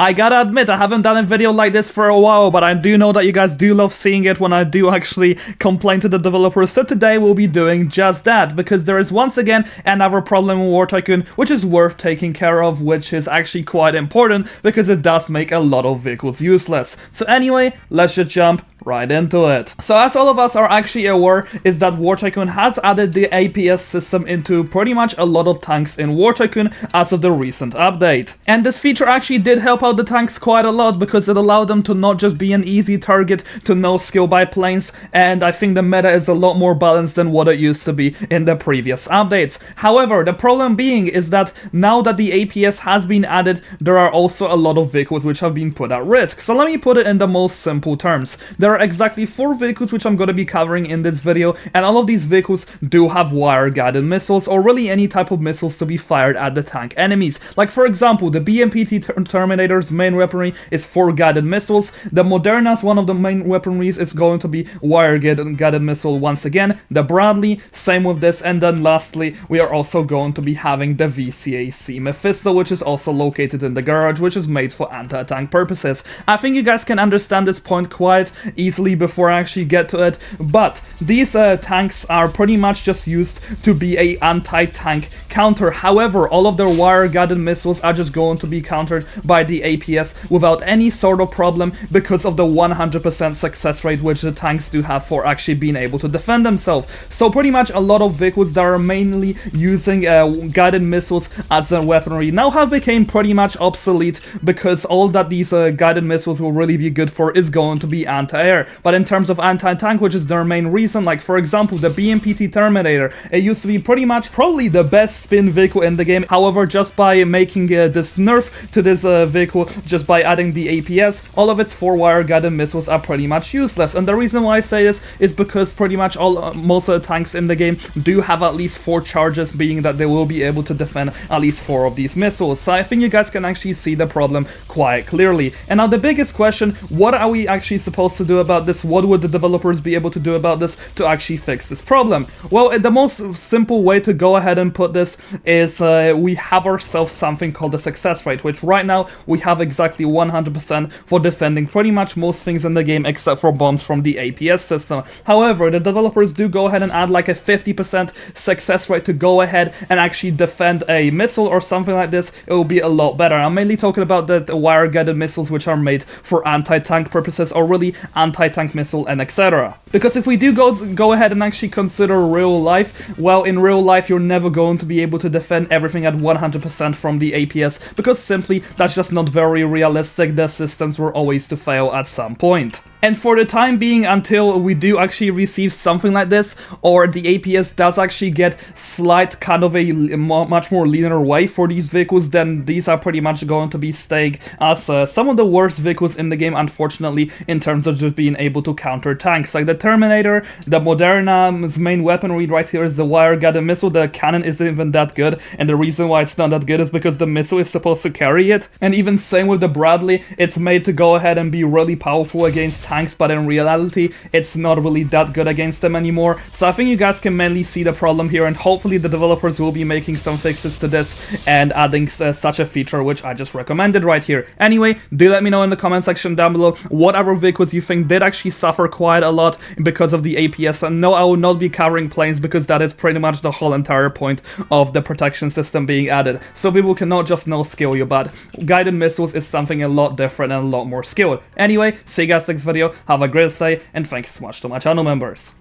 I gotta admit, I haven't done a video like this for a while, but I do know that you guys do love seeing it when I do actually complain to the developers, so today we'll be doing just that, because there is once again another problem in War Tycoon, which is worth taking care of, which is actually quite important, because it does make a lot of vehicles useless. So anyway, let's just jump right into it. So as all of us are actually aware, is that War Tycoon has added the APS system into pretty much a lot of tanks in War Tycoon as of the recent update. And this feature actually did help out the tanks quite a lot, because it allowed them to not just be an easy target to no-skill by planes, and I think the meta is a lot more balanced than what it used to be in the previous updates. However, the problem being is that now that the APS has been added, there are also a lot of vehicles which have been put at risk. So let me put it in the most simple terms. There are exactly 4 vehicles which I'm going to be covering in this video, and all of these vehicles do have wire-guided missiles, or really any type of missiles to be fired at the tank enemies. Like for example, the BMPT Terminator's main weaponry is 4 guided missiles, the Moderna's one of the main weaponries is going to be wire-guided missile once again, the Bradley, same with this, and then lastly, we are also going to be having the VCAC Mephisto, which is also located in the garage, which is made for anti-tank purposes. I think you guys can understand this point quite easily before I actually get to it, but these tanks are pretty much just used to be a anti-tank counter. However, all of their wire-guided missiles are just going to be countered by the APS without any sort of problem, because of the 100% success rate which the tanks do have for actually being able to defend themselves. So pretty much a lot of vehicles that are mainly using guided missiles as a weaponry now have become pretty much obsolete, because all that these guided missiles will really be good for is going to be anti-air. But in terms of anti-tank, which is their main reason, like for example the BMPT Terminator, it used to be pretty much probably the best spin vehicle in the game. However, just by making this nerf to this vehicle, just by adding the APS, all of its 4 wire-guided missiles are pretty much useless. And the reason why I say this is because pretty much most of the tanks in the game do have at least 4 charges, being that they will be able to defend at least 4 of these missiles. So I think you guys can actually see the problem quite clearly. And now the biggest question, what are we actually supposed to do about this? What would the developers be able to do about this to actually fix this problem? Well, the most simple way to go ahead and put this is we have ourselves something called the success rate, which right now we have exactly 100% for defending pretty much most things in the game except for bombs from the APS system. However, the developers do go ahead and add like a 50% success rate to go ahead and actually defend a missile or something like this. It will be a lot better. I'm mainly talking about the wire-guided missiles which are made for anti-tank purposes, or really anti-tank missile and etc. Because if we do go ahead and actually consider real life, well, in real life you're never going to be able to defend everything at 100% from the APS, because simply that's just not very realistic. The systems were always to fail at some point. And for the time being, until we do actually receive something like this, or the APS does actually get slight kind of a much more linear way for these vehicles, then these are pretty much going to be staying as some of the worst vehicles in the game, unfortunately, in terms of just being able to counter tanks. Like the Terminator, the Moderna's main weaponry right here is the wire-guided missile. The cannon isn't even that good, and the reason why it's not that good is because the missile is supposed to carry it. And even same with the Bradley, it's made to go ahead and be really powerful against tanks, but in reality it's not really that good against them anymore. So I think you guys can mainly see the problem here, and hopefully the developers will be making some fixes to this and adding such a feature which I just recommended right here. Anyway, do let me know in the comment section down below what other vehicles you think did actually suffer quite a lot because of the APS. And no, I will not be covering planes, because that is pretty much the whole entire point of the protection system being added, so people cannot just no-skill you, but guided missiles is something a lot different and a lot more skilled. Anyway, see you guys next video. Have a great day, and thank you so much to my channel members.